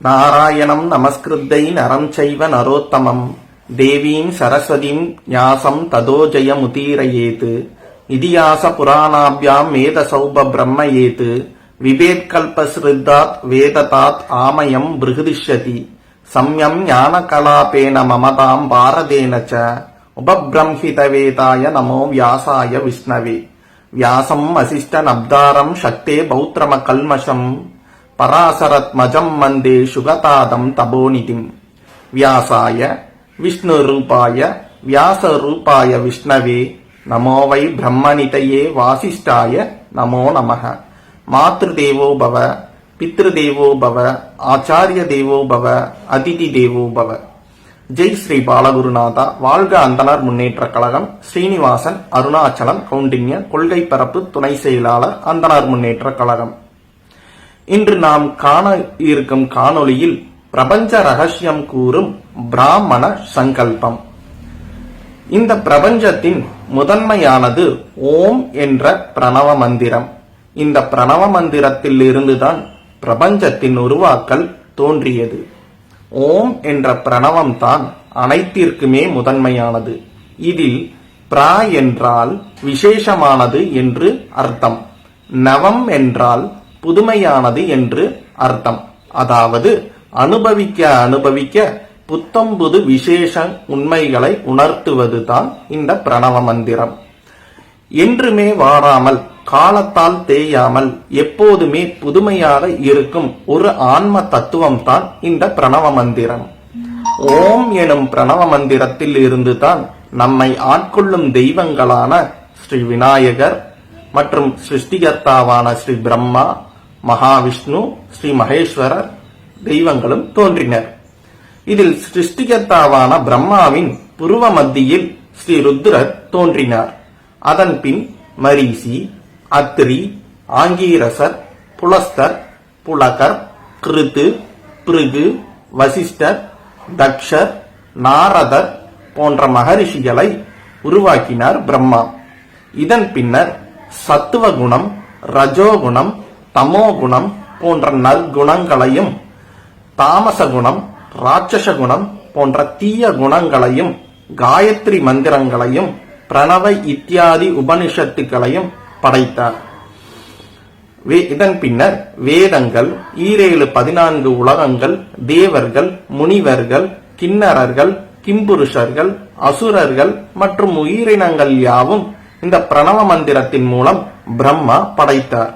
நாராயணம் நமஸ்கிருத்தை நரம் சைவ நரோத்தமம் தேவீம் சரஸ்வதிம் ஞாசம் ததோ ஜயமுதீரயேத் இதியாச புராணாபியாம் மேதசௌப பிரம்மயேத் விவேத்கல்பஸ்ருத்தாத் வேததாத் ஆமயம் பிருஹதிஷ்யதி சம்யம் ஞானகலாபேன மமதாம் பாரதேன ச உபப்ரம்ஹிதவேதாய நமோ வியாசாய விஷ்ணவே வியாசம் வசிஷ்ட நப்தாரம் சக்தே பௌத்ரம கல்மஷம் பராசரத்மஜம் மந்தே சுகதாதம் தபோநிதிம் வியாசாய விஷ்ணு ரூபாய வியாச ரூபாய விஷ்ணவே நமோ வை பிரம்மநிதயே வாசிஷ்டாய நமோ நமः. மாத்ருதேவோ பவ பித்ருதேவோ பவ ஆச்சாரிய தேவோ பவ அதிதி தேவோ பவ. ஜெய் ஸ்ரீ பாலகுருநாதா. வாழ்க அந்தனர் முன்னேற்ற கழகம். ஸ்ரீனிவாசன், அருணாச்சலம், கவுண்டின்ய கொள்கை பரப்பு துணை செயலாளர், அந்தனர் முன்னேற்ற கழகம். இன்று நாம் காண இருக்கும் காணொளியில் பிரபஞ்ச ரகசியம் கூறும் பிராமண சங்கல்பம். இந்த பிரபஞ்சத்தின் முதன்மையானது ஓம் என்ற பிரணவ மந்திரம். இந்த பிரணவ மந்திரத்தில் இருந்துதான் பிரபஞ்சத்தின் உருவாக்கல் தோன்றியது. ஓம் என்ற பிரணவம் தான் அனைத்திற்குமே முதன்மையானது. இதில் பிரா என்றால் விசேஷமானது என்று அர்த்தம். நவம் என்றால் புதுமையானது என்று அர்த்தம். அதாவது அனுபவிக்க புத்தம்புது விசேஷ உண்மைகளை உணர்த்துவதுதான் இந்த பிரணவ மந்திரம். என்றுமே வாராமல், காலத்தால் தேயாமல், எப்போதுமே புதுமையாக இருக்கும் ஒரு ஆன்ம தத்துவம் தான் இந்த பிரணவ மந்திரம். ஓம் எனும் பிரணவ மந்திரத்தில் இருந்துதான் நம்மை ஆட்கொள்ளும் தெய்வங்களான ஸ்ரீ விநாயகர் மற்றும் சிருஷ்டிகர்த்தாவான ஸ்ரீ பிரம்மா, மகாவிஷ்ணு, ஸ்ரீ மகேஸ்வரர் தெய்வங்களும் தோன்றினர். இதில் சிருஷ்டிகர்த்தாவான பிரம்மாவின் புருவ மத்தியில் ஸ்ரீ ருத்ரர் தோன்றினார். அதன் பின் மரீசி, அத்ரி, ஆங்கீரசர், புலஸ்தர், புலகர், கிருத்து, பிருகு, வசிஷ்டர், தக்ஷர், நாரதர் போன்ற மகரிஷிகளை உருவாக்கினார் பிரம்மா. இதன் பின்னர் சத்துவகுணம், ரஜோகுணம், தமோகுணம் போன்ற நற்குணங்களையும், தாமசகுணம், ராட்சச குணம் போன்ற தீய குணங்களையும், காயத்ரி மந்திரங்களையும், பிரணவ இத்தியாதி உபனிஷத்துக்களையும் படைத்தார். இதன் பின்னர் வேதங்கள், 14 உலகங்கள், தேவர்கள், முனிவர்கள், கிண்ணறர்கள், கிம்புருஷர்கள், அசுரர்கள் மற்றும் உயிரினங்கள் யாவும் இந்த பிரணவ மந்திரத்தின் மூலம் பிரம்மா படைத்தார்.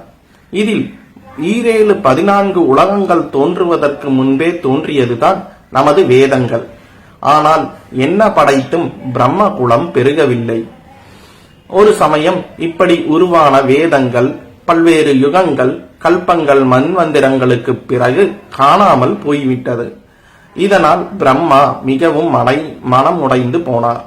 இதில் 14 உலகங்கள் தோன்றுவதற்கு முன்பே தோன்றியதுதான் நமது வேதங்கள். ஆனால் என்ன படைத்தும் பிரம்ம குலம் பெருகவில்லை. ஒரு சமயம் இப்படி உருவான வேதங்கள் பல்வேறு யுகங்கள், கல்பங்கள், மன்வந்திரங்களுக்கு பிறகு காணாமல் போய்விட்டது. இதனால் பிரம்மா மிகவும் மனம் உடைந்து போனார்.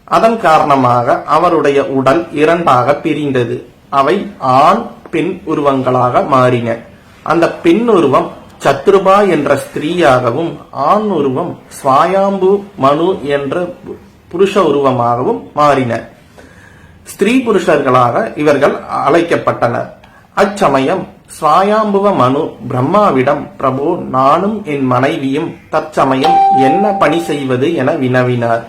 அதன் காரணமாக அவருடைய உடல் 2ஆக பிரிந்தது. அவை ஆண், பெண் உருவங்களாக மாறின. அந்த பெண் உருவம் சத்ருபா என்ற ஸ்திரீயாகவும், ஆண் உருவம் ஸ்வாயாம்பு மனு என்ற புருஷ உருவமாகவும் மாறின. ஸ்திரீ புருஷர்களாக இவர்கள் அழைக்கப்பட்டனர். அச்சமயம் ஸ்வாயாம்புவ மனு பிரம்மாவிடம், பிரபு, நானும் என் மனைவியும் தற்சமயம் என்ன பணி செய்வது என வினவினார்.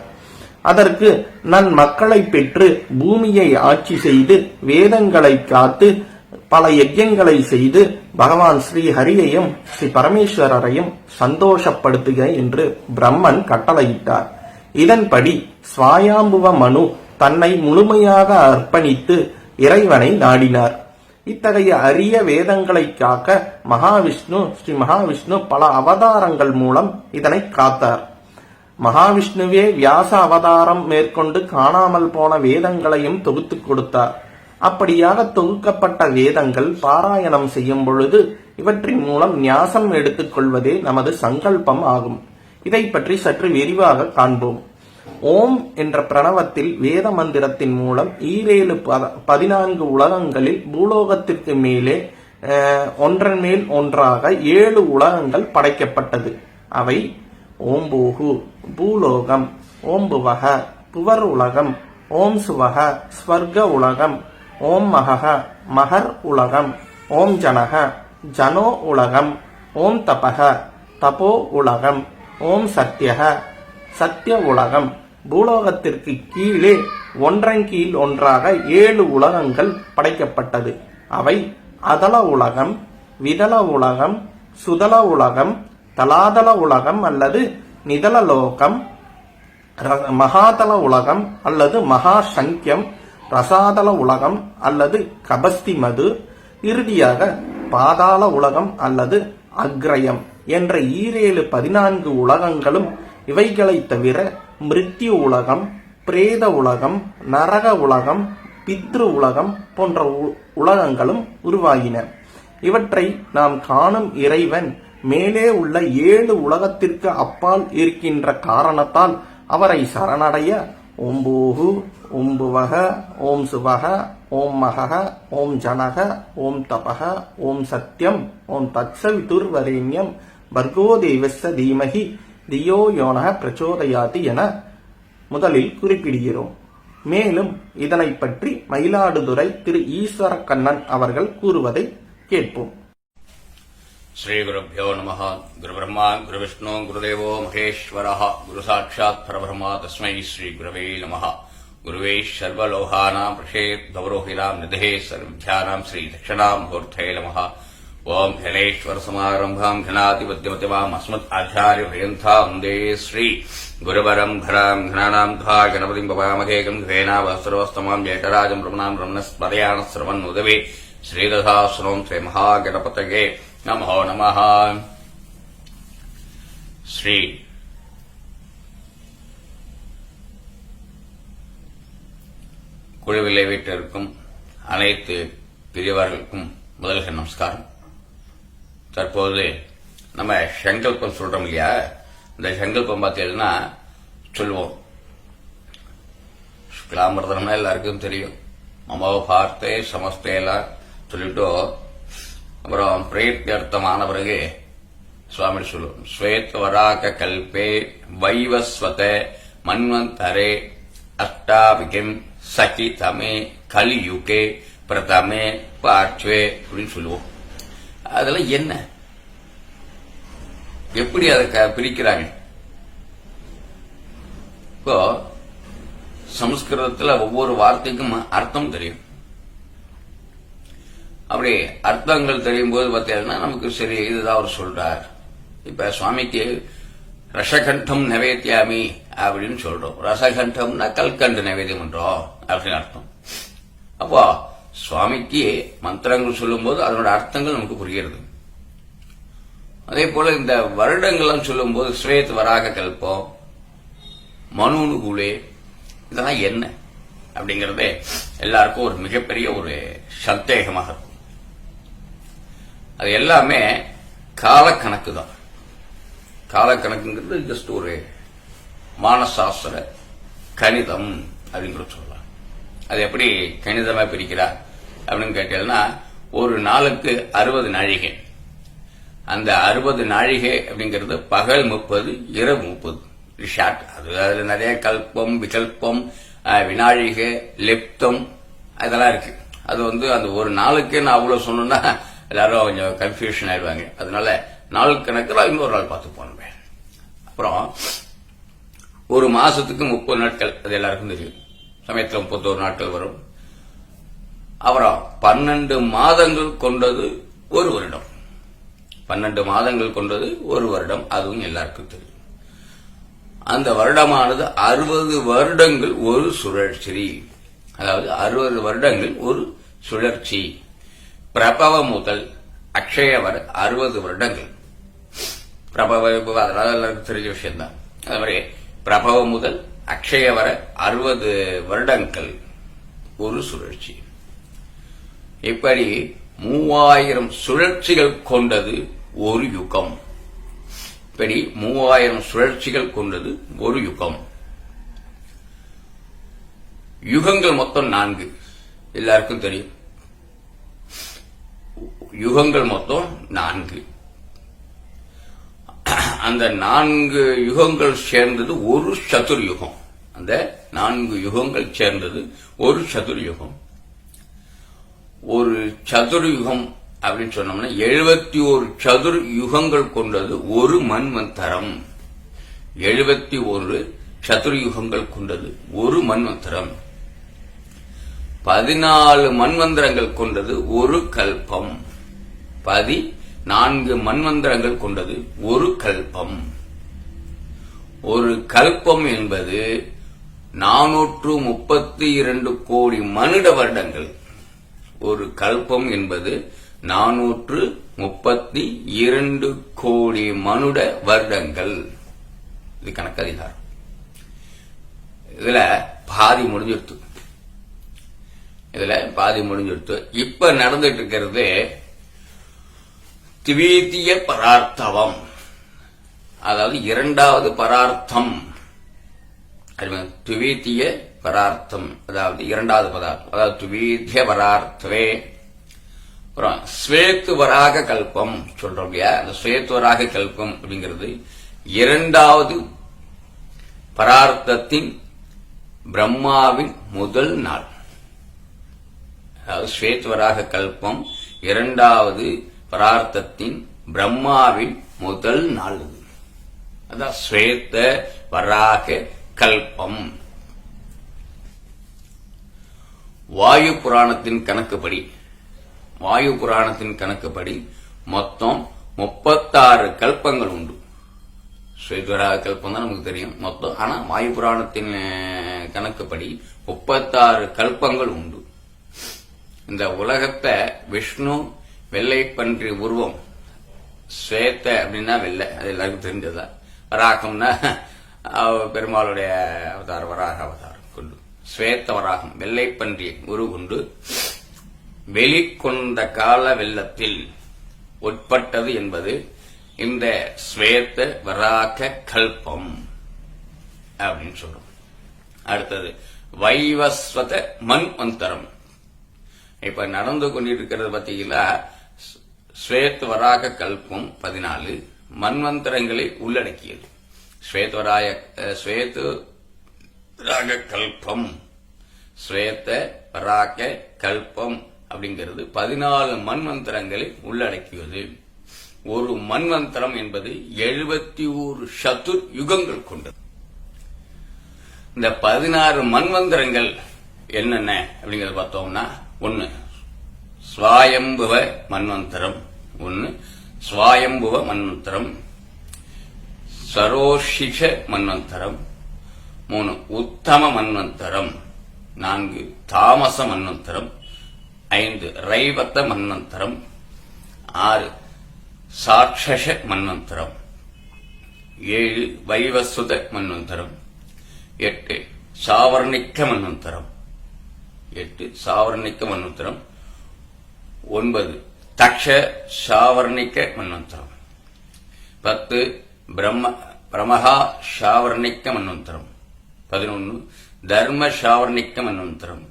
அதற்கு, நான் மக்களை பெற்று பூமியை ஆட்சி செய்து வேதங்களை காத்து பல யஜ்யங்களை செய்து பகவான் ஸ்ரீ ஹரியையும் ஸ்ரீ பரமேஸ்வரரையும் சந்தோஷப்படுத்துக என்று பிரம்மன் கட்டளையிட்டார். இதன்படி ஸ்வாயாம்புவ மனு தன்னை முழுமையாக அர்ப்பணித்து இறைவனை நாடினார். இத்தகைய அரிய வேதங்களை காக்க ஸ்ரீ மகாவிஷ்ணு பல அவதாரங்கள் மூலம் இதனை காத்தார். மகாவிஷ்ணுவே வியாச அவதாரம் மேற்கொண்டு காணாமல் போன வேதங்களையும் தொகுத்து கொடுத்தார். அப்படியாக தொகுக்கப்பட்ட வேதங்கள் பாராயணம் செய்யும் பொழுது இவற்றின் மூலம் ஞாசம் எடுத்துக் கொள்வதே நமது சங்கல்பம் ஆகும். இதை பற்றி சற்று விரிவாக காண்போம். ஓம் என்ற பிரணவத்தில் வேத மந்திரத்தின் மூலம் 14 உலகங்களில் பூலோகத்திற்கு மேலே ஒன்றன் மேல் ஒன்றாக 7 உலகங்கள் படைக்கப்பட்டது. அவை ஓம் பூஹு பூலோகம், ஓம் புவக புவர் உலகம், ஓம் சுவக ஸ்வர்க உலகம், ஓம் மகஹ மகர் உலகம், ஓம் ஜனக ஜனோ உலகம், ஓம் தபக தபோ உலகம். ஓம் சத்யஹ சத்திய உலகம். பூலோகத்திற்கு கீழே ஒன்றன் கீழ் ஒன்றாக 7 உலகங்கள் படைக்கப்பட்டது. அவை அதல உலகம், விதல உலகம், சுதல உலகம், தலாதல உலகம் அல்லது நிதலலோகம், மகாதல உலகம் அல்லது மகாசங்கியம், ரசாதல உலகம் அல்லது கபஸ்தி மது, இறுதியாக பாதாள உலகம் அல்லது அக்ரயம் என்ற 14 உலகங்களும் இவைகளை தவிர மிருத்யு உலகம், பிரேத உலகம், நரக உலகம், பித்ரு உலகம் போன்ற உலகங்களும் உருவாகின. இவற்றை நாம் காணும் இறைவன் மேலே உள்ள 7 உலகத்திற்கு அப்பால் இருக்கின்ற காரணத்தால் அவரை சரணடைய ஓம் பூஹு, ஓம் புவக, ஓம் சுவக, ஓம் மகக, ஓம் ஜனக, ஓம் தபக, ஓம் சத்யம், ஓம் தத்சவிதுர்வரேண்யம், பர்கோ தேவஸ்ய தீமஹி தியோ யோனக பிரச்சோதயாதி என முதலில் குறிப்பிடுகிறோம். மேலும் இதனை பற்றி மயிலாடுதுறை திரு ஈஸ்வர கண்ணன் அவர்கள் கூறுவதை கேட்போம். ஸ்ரீ குருப்யோ நமः. குரு பிரம்மா குரு விஷ்ணு குருதேவோ மகேஸ்வரः. குரு சாட்சாத் பரபிரம்மா தஸ்மை ஸ்ரீ குரவே நமः. குருவே சர்வலோகானாம் ரிஷேத் கௌரோஹினாம் நிதே சர்வவித்யானாம் ஸ்ரீ தட்சிணாம் மூர்த்தே நமः. ஓம் ஹலேஸ்வர சமாரம்பாம் கணாதிபத்யமதிமாம் அஸ்மத் ஆச்சாரிய பரியந்தாம் வந்தே ஸ்ரீ குருபரம்பராம் கணானாம் துவா கணபதிம் பவாமகேகம் கவேனாவஸ்தரோஸ்தமாம் ஜேட்டராஜம் ரமணாம் ரமணஸ்பதயான ஸ்ரவன் உதவே ஸ்ரீதசாஸ்ரோம் ஸ்ரீ மகாகணபதகே நமோ நமः. ஸ்ரீ குழுவிலே வீட்டிற்கும் அனைத்து பெரியவர்களுக்கும் முதல்க நமஸ்காரம். தற்போது நம்ம சங்கல்பம் சொல்றோம் இல்லையா, இந்த சங்கல்பம் பார்த்தீங்கன்னா சொல்லுவோம். சுக்லாமிரதம்னா எல்லாருக்கும் தெரியும். மமோ பார்த்தே சமஸ்தேலாம் சொல்லிட்டு அப்புறம் பிரயத்னர்த்தமான பிறகு சுவாமி சொல்லுவோம். ஸ்வேத் வராக கல்பே வைவஸ்வத மன்வந்தரே அஷ்டாவிகம் சகிதமே கலியுகே பிரதமே பார்ச்வே அப்படின்னு சொல்லுவோம். அதெல்லாம் என்ன, எப்படி அதை பிரிக்கிறாங்க? இப்போ சமஸ்கிருதத்துல ஒவ்வொரு வார்த்தைக்கும் அர்த்தம் தெரியும். அப்படி அர்த்தங்கள் தெரியும் போது பார்த்தீங்கன்னா நமக்கு சரி இதுதான் அவர் சொல்றார். இப்ப சுவாமிக்கு ரசகண்டம் நைவேத்தியாமி அப்படின்னு சொல்றோம். ரசகண்டம்னா கல்கண்டு நைவேத்தியம் பண்றோம் அப்படின்னு அர்த்தம். அப்போ சுவாமிக்கு மந்திரங்கள் சொல்லும் போது அதனோட அர்த்தங்கள் நமக்கு புரிகிறது. அதே போல இந்த வருடங்கள்லாம் சொல்லும் போது ஸ்வேத் வராக கல்பம், மனுகுலே, இதெல்லாம் என்ன அப்படிங்கறதே எல்லாருக்கும் ஒரு மிகப்பெரிய ஒரு சந்தேகமாக இருக்கும். அது எல்லாமே காலக்கணக்கு தான். காலக்கணக்குங்கிறது ஜஸ்ட் ஒரு மானசாஸ்திர கணிதம் அப்படிங்கிறது சொல்லலாம். அது எப்படி கணிதமா பிரிக்கிறார் அப்படின்னு கேட்டீங்கன்னா, ஒரு நாளுக்கு 60 நாழிகை. அந்த 60 நாழிகை அப்படிங்கிறது பகல் 30, இரவு 30. ஷார்ட். அதுல நிறைய கல்பம், விகல்பம், வினாழிகை, லெப்தம் அதெல்லாம் இருக்கு. அது அந்த ஒரு நாளுக்கு நான் அவ்வளவு சொன்னா எல்லாரும் கொஞ்சம் கன்ஃபியூஷன் ஆயிடுவாங்க. அதனால நாள் கணக்கில் இன்னொரு நாள் பார்த்து போனேன். அப்புறம் ஒரு மாசத்துக்கு 30 நாட்கள், அது எல்லாருக்கும் தெரியும். சமயத்தில் 31 நாட்கள் வரும். அப்புறம் 12 மாதங்கள் கொண்டது ஒரு வருடம். 12 மாதங்கள் கொண்டது ஒரு வருடம், அதுவும் எல்லாருக்கும் தெரியும். அந்த வருடமானது 60 வருடங்கள் ஒரு சுழற்சி. அதாவது 60 வருடங்கள் ஒரு சுழற்சி. பிரபவம் முதல் அக்ஷய வரை 60 வருடங்கள். பிரபவ அதனால எல்லாருக்கும் தெரிஞ்ச விஷயம்தான். அது மாதிரி பிரபவம் முதல் அக்ஷய வரை 60 வருடங்கள் ஒரு சுழற்சி. இப்படி 3000 சுழற்சிகள் கொண்டது ஒரு யுகம். இப்படி 3000 சுழற்சிகள் கொண்டது ஒரு யுகம். யுகங்கள் மொத்தம் 4. எல்லாருக்கும் தெரியும். யுகங்கள் மொத்தம் 4. அந்த 4 யுகங்கள் சேர்ந்தது ஒரு சதுர்யுகம். அந்த 4 யுகங்கள் சேர்ந்தது ஒரு சதுர்யுகம். ஒரு சதுர்யுகம் அப்படின்னு சொன்னோம்னா 71 சதுர் யுகங்கள் கொண்டது ஒரு மன்வந்தரம். 71 சதுர் யுகங்கள் கொண்டது ஒரு மன்வந்தரம். 14 மன்வந்தரங்கள் கொண்டது ஒரு கல்பம். 14 மன்வந்தரங்கள் கொண்டது ஒரு கல்பம். ஒரு கல்பம் என்பது 432 கோடி மனித வருடங்கள். ஒரு கல்பம் என்பது 432 கோடி மனுட வருடங்கள். இது கணக்கு அதிகாரம். இதுல பாதி முடிஞ்சிருத்து. இப்ப நடந்துட்டு இருக்கிறது திவீத்திய பரார்த்தவம், அதாவது இரண்டாவது பரார்த்தம். துவீத்திய பரார்த்தம் அதாவது இரண்டாவது பதார்த்தம், அதாவது துவீத்திய பரார்த்தவே. அப்புறம் ஸ்வேத்து வராக கல்பம் சொல்றோம் இல்லையா, அந்த ஸ்வேத்து வராக கல்பம் அப்படிங்கிறது இரண்டாவது பரார்த்தத்தின் பிரம்மாவின் முதல் நாள். அதாவது ஸ்வேத்து வராக கல்பம் இரண்டாவது பரார்த்தத்தின் பிரம்மாவின் முதல் நாள். அதான் ஸ்வேத வராக கல்பம். வாயு புராணத்தின் கணக்குப்படி மொத்தம் 36 கல்பங்கள் உண்டு. ஸ்வேதவராக கல்பம் தான் நமக்கு தெரியும் மொத்தம். ஆனா வாயு புராணத்தின் கணக்குப்படி 36 கல்பங்கள் உண்டு. இந்த உலகத்தை விஷ்ணு வெள்ளை பன்றி உருவம், ஸ்வேத அப்படின்னா வெள்ளை, அது எல்லாருக்கும் தெரிஞ்சதா. வராகம்னா பெருமாளுடைய அவதாரம், வராக அவதாரம் கொண்டு ஸ்வேத வராகம் வெள்ளை பன்றி உருவுண்டு வெளிக்கொண்ட கால வெள்ளத்தில் உட்பட்டது என்பது இந்த ஸ்வேத வராக கல்பம் அப்படின்னு சொல்றோம். அடுத்தது வைவஸ்வத மன்வந்தரம். இப்ப நடந்து கொண்டிருக்கிறது பார்த்தீங்களா, ஸ்வேத வராக கல்பம் 14 மன்வந்தரங்களை உள்ளடக்கியது. ஸ்வேத வராக கல்பம் அப்படிங்கிறது 14 மன்வந்தரங்களை உள்ளடக்கியது. ஒரு மன்வந்தரம் என்பது 71 சதுர் யுகங்கள் கொண்டது. இந்த 16 மன்வந்தரங்கள் என்னென்ன அப்படிங்கறத பார்த்தோம்னா, 1 ஸ்வாயம்புவ மன்வந்தரம், சரோஷிஷ மன்வந்தரம், 3 உத்தம மன்வந்தரம், 4 தாமச மன்வந்தரம், 5 ரைவத்த மன்வந்தரம், 6 சாட்சஷ மன்வந்தரம், 7 வைவசுத மன்வந்தரம், 8 சாவர்ணிக்க மன்வந்தரம், 9 தக்ஷ சாவர்ணிக்க மன்வந்தரம், 10 பிரமஹா சாவர்ணிக்க மன்வந்தரம், 11 தர்ம சாவர்ணிக்க மன்வந்தரம்,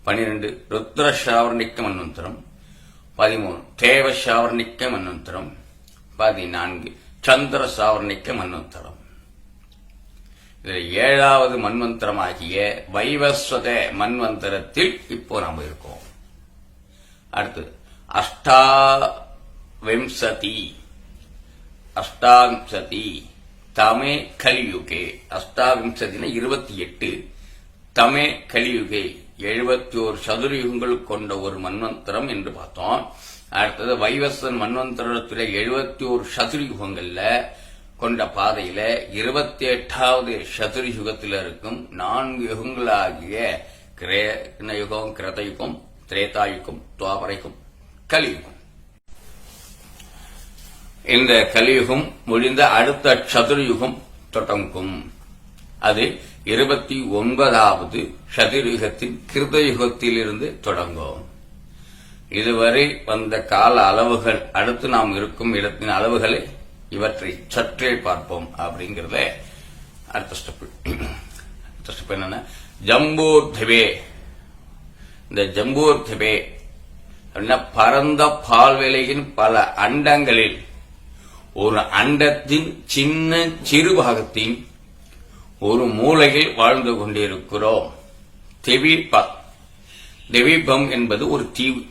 12 ருத்ர சாவர்ணிக்க மன்வந்தரம், 13 தேவ சாவர்ணிக்க மன்வந்தரம், 14 சந்திர சாவர்ணிக்க மன்வந்தரம். இதில் 7வது மன்வந்தரமாகிய வைவஸ்வத மன்வந்தரத்தில் இப்போ நாம் இருக்கோம். அடுத்தது அஷ்டாவிம்சதி தமே கலியுகே. அஷ்டாவிம்சதினா 28, தமே கலியுகே 71 சதுரயுகங்கள் கொண்ட ஒரு மன்வந்தரம் என்று பார்த்தோம். அடுத்தது வைவஸ்வன் மன்வந்தரத்துல 71 சதுரயுகங்கள்ல கொண்ட பாதையில 28வது சதுரயுகத்தில் இருக்கும் 4 யுகங்களாகிய கிருஷ்ணயுகம், கிருதயுகம், திரேதாயுகம், துவாபரயுகம், கலியுகம். இந்த கலியுகம் முடிந்த அடுத்த சதுரயுகம் தொடங்கும். அது 29வது சதுரயுகத்தின் கிருதயுகத்திலிருந்து தொடங்கும். இதுவரை வந்த கால அளவுகள், அடுத்து நாம் இருக்கும் இடத்தின் அளவுகளை இவற்றை சற்றே பார்ப்போம். அப்படிங்கறத அடுத்த ஸ்டெப் என்னன்னா ஜம்பூர்திவே. இந்த ஜம்பூர்திவே அப்படின்னா பரந்த பால்வெளியின் பல அண்டங்களில் ஒரு அண்டத்தின் சின்ன சிறு பாகத்தின் ஒரு மூலையில் வாழ்ந்து கொண்டிருக்கிறோம். திவீபம் என்பது ஒரு தீவு.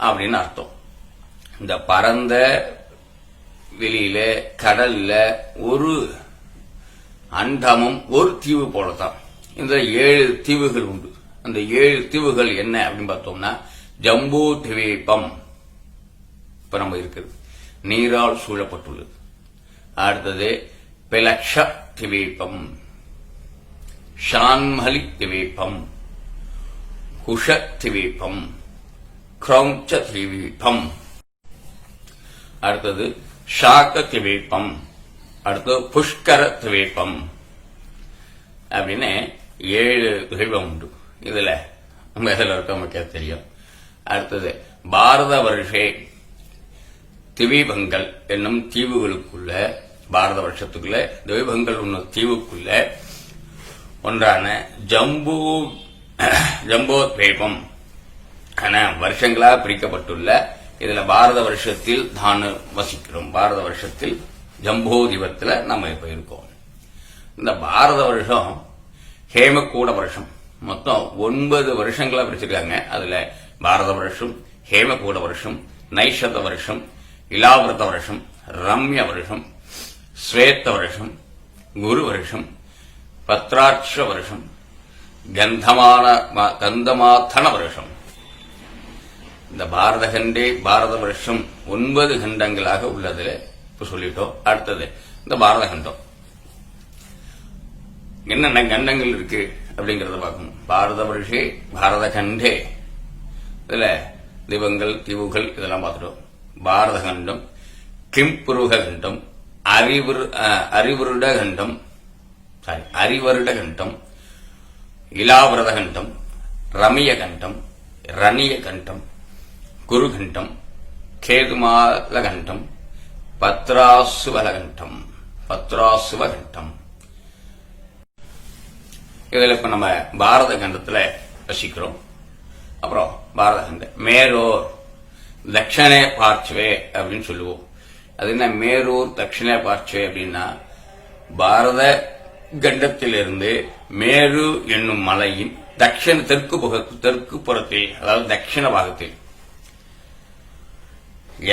அப்படின்னு அர்த்தம். இந்த பரந்த வெளியில கடல்ல ஒரு அண்டமும் ஒரு தீவு போலதான். இந்த 7 தீவுகள் உண்டு. அந்த 7 தீவுகள் என்ன அப்படின்னு பார்த்தோம்னா, ஜம்பூ திவீபம் இப்ப நம்ம இருக்கிறது நீரால் சூழப்பட்டுள்ளது. அடுத்தது பிலக்ஷ திவீபம், ஷான்மலி திவீபம், குஷ திவீபம், கிரௌஞ்ச திவீபம், அடுத்தது ஷாக்க திவீபம், அடுத்தது புஷ்கர திவீபம் அப்படின்னு 7 திவீபம் உண்டு. இதுல நம்ம எதில் இருக்க தெரியும். அடுத்தது பாரத வருஷே திவீபங்கள் என்னும் தீவுகளுக்குள்ள, பாரத வருஷத்துக்குள்ள திவீபங்கள் என்னும் தீவுக்குள்ள ஒன்றான ஜம்போ திவீபம் வருஷங்களா பிரிக்கப்பட்டுள்ள இதுல பாரத வருஷத்தில் தான் வசிக்கிறோம். பாரத வருஷத்தில் ஜம்போ தீபத்துல நம்ம இப்ப இருக்கோம். இந்த பாரத வருஷம் ஹேமகூட வருஷம் மொத்தம் 9 வருஷங்களா பிரிச்சிருக்காங்க. அதுல பாரத வருஷம், ஹேமகூட வருஷம், நைஷத வருஷம், இலாவிரத வருஷம், ரம்ய வருஷம், ஸ்வேத வருஷம், குரு வருஷம், பத்ராட்ச வருஷம், கந்தமாத்தன வருஷம். இந்த பாரத கண்டே பாரத வருஷம் 9 கண்டங்களாக உள்ளதுல இப்ப சொல்லிட்டோம். அடுத்தது இந்த பாரத கண்டம் என்னென்ன கண்டங்கள் இருக்கு அப்படிங்கறத பார்க்கணும். பாரத வருஷே பாரத கண்டே இதுல தீபங்கள் தீவுகள் இதெல்லாம் பார்த்துட்டோம். பாரத கண்டம், கிம்புருக கண்டம், அரிவருட கண்டம், இலாவிரத கண்டம், ரமிய கண்டம், ரணிய கண்டம், குருகண்டம், கேதுமால கண்டம், பத்ராசுவகண்டம். இதுல இப்ப நம்ம பாரத கண்டத்துல வசிக்கிறோம். அப்புறம் பாரத கண்டம் மேரூர் தட்சிணே பார்ச்சுவே அப்படின்னு சொல்லுவோம். அது என்ன மேரூர் தட்சிணே பார்ச்சுவே அப்படின்னா, பாரத கண்டத்திலிருந்து மேரு என்னும் மலையின் தெற்கு புறத்தில், அதாவது தட்சிண பாகத்தில்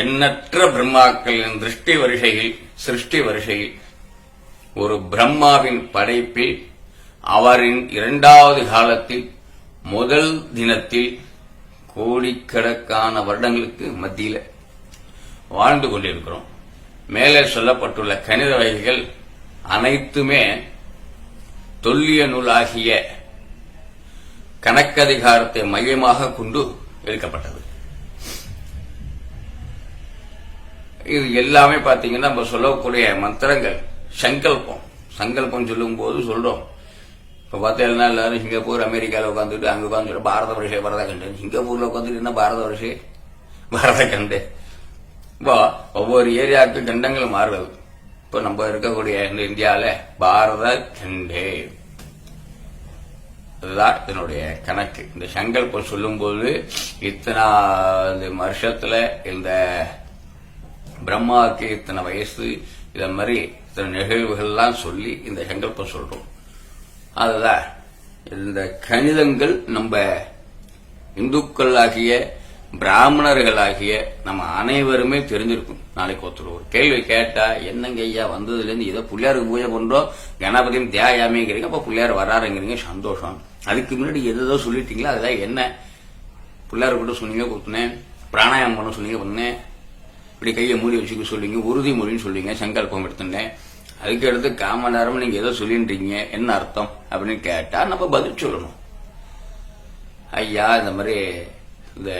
எண்ணற்ற பிரம்மாக்களின் சிருஷ்டி வரிசையில் ஒரு பிரம்மாவின் படைப்பில் அவரின் 2வது காலத்தில் முதல் தினத்தில் கோடிக்கணக்கான வருடங்களுக்கு மத்தியில வாழ்ந்து கொண்டிருக்கிறோம். மேலே சொல்லப்பட்டுள்ள கணித வகைகள் அனைத்துமே தொல்லிய நூலாகிய கணக்கதிகாரத்தை மையமாக கொண்டு எடுக்கப்பட்டது. இது எல்லாமே பாத்தீங்கன்னா நம்ம சொல்லக்கூடிய மந்திரங்கள் சங்கல்பம் சொல்லும் போது சொல்றோம். இப்ப பார்த்தீங்கன்னா எல்லாரும் சிங்கப்பூர் அமெரிக்காவில் உட்காந்துட்டு அங்க உட்காந்து பாரத வருஷே பாரத கண்டு, சிங்கப்பூர்ல உட்காந்துட்டு என்ன பாரத வருஷே பாரத கண்டு. இப்போ ஒவ்வொரு ஏரியாவுக்கு கண்டங்கள் மாறுறது. இப்ப நம்ம இருக்கக்கூடிய இந்த இந்தியாவில பாரத கண்டே, அதுதான் இதனுடைய கணக்கு. இந்த சங்கல்பம் சொல்லும் போது இத்தனை வருஷத்துல இந்த பிரம்மாவுக்கு இத்தனை வயசு, இத மாதிரி இத்தனை நிகழ்வுகள்லாம் சொல்லி இந்த சங்கல்பம் சொல்றோம். அதுதான் இந்த கணிதங்கள் நம்ம இந்துக்களாகிய பிராமணர்களாகிய நம்ம அனைவருமே தெரிஞ்சிருக்கும். நாளைக்கு ஒருத்தர் ஒரு கேள்வி கேட்டா, என்னங்க ஐயா வந்ததுல இருந்து ஏதோ பிள்ளையாருக்கு பூஜை பண்றோம், கணபதியும் தியாயாமேங்கிறீங்க, அப்ப பிள்ளையார் வராருங்கிறீங்க, சந்தோஷம். அதுக்கு முன்னாடி எதோ சொல்லிட்டீங்களா, அதுதான் என்ன பிள்ளையார் கூட சொன்னீங்க கொடுத்தனேன், பிராணாயாமம் பண்ண சொன்னீங்க பண்ணேன், இப்படி கையை மூடி வச்சுக்க சொல்லுவீங்க, உறுதிமொழின்னு சொல்லுவீங்க, சங்கல்பம் எடுத்துட்டேன். அதுக்கு அடுத்து 1/4 மணி நேரம் நீங்க ஏதோ சொல்லின்றீங்க, என்ன அர்த்தம் அப்படின்னு கேட்டா நம்ம பதில் சொல்லணும். ஐயா இந்த மாதிரி இந்த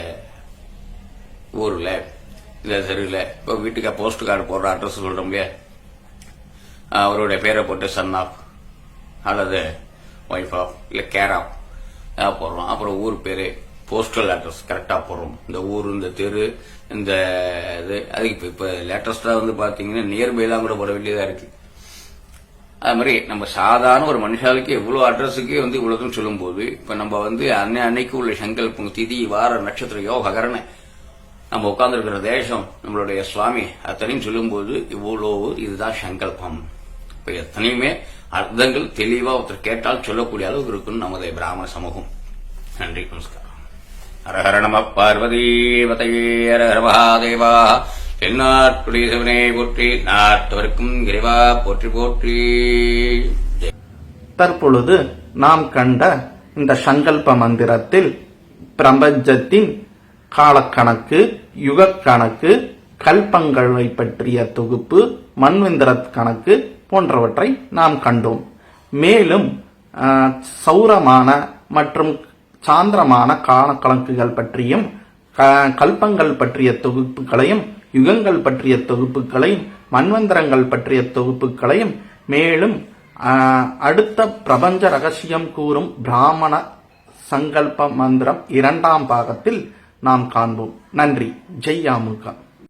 ஊர்ல இந்த தெருவில் இப்போ வீட்டுக்கு போஸ்ட் கார்டு போடுற அட்ரஸ் சொல்றோம் இல்லையா, அவருடைய பேரை போட்டு சன் ஆஃப் அல்லது ஒய்ஃப் ஆஃப் இல்ல கேர் ஆஃப் போடுறோம். அப்புறம் ஊர் பேரு, போஸ்டல் அட்ரஸ் கரெக்டா போடுறோம். இந்த ஊர், இந்த தெரு, இந்த இது. அதுக்கு இப்ப லேட்டஸ்டா வந்து பாத்தீங்கன்னா நியர்பைலாம் கூட போட வேண்டியதா இருக்கு. அது மாதிரி நம்ம சாதாரண ஒரு மனுஷாளுக்கு எவ்வளவு அட்ரஸுக்கு வந்து இவ்வளவுன்னு சொல்லும் போது, இப்ப நம்ம வந்து அன்னைக்கு உள்ள சங்கல்பம், திதி, வார, நட்சத்திர, யோககரண, நம்ம உட்கார்ந்து இருக்கிற தேசம், நம்மளுடைய சுவாமி அத்தனையும் சொல்லும் போது இவ்வளவு இதுதான் சங்கல்பம். இப்ப எத்தனையுமே அர்த்தங்கள் தெளிவா ஒருத்தர் கேட்டால் சொல்லக்கூடிய அளவுக்கு இருக்குன்னு நமது பிராமண சமூகம். நன்றி, நமஸ்காரம். ஹரஹர நம பார்வதீபதையே ஹரஹர மகாதேவா. தென்னாட்டுடைய சிவனே போற்றி, நாட்டவருக்கும் இறைவா போற்றி போற்றி. தற்பொழுது நாம் கண்ட இந்த சங்கல்ப மந்திரத்தில் பிரபஞ்சத்தின் காலக்கணக்கு, யுகக்கணக்கு, கல்பங்களை பற்றிய தொகுப்பு, மன்வந்திர கணக்கு போன்றவற்றை நாம் கண்டோம். மேலும் சௌரமான மற்றும் சாந்திரமான காலக்கணக்குகள் பற்றியும், கல்பங்கள் பற்றிய தொகுப்புகளையும், யுகங்கள் பற்றிய தொகுப்புகளையும், மன்வந்திரங்கள் பற்றிய தொகுப்புகளையும், மேலும் அடுத்த பிரபஞ்ச ரகசியம் கூறும் பிராமண சங்கல்ப மந்திரம் 2ஆம் பாகத்தில் நாம் காண்போம். நன்றி. ஜெய் அமுக.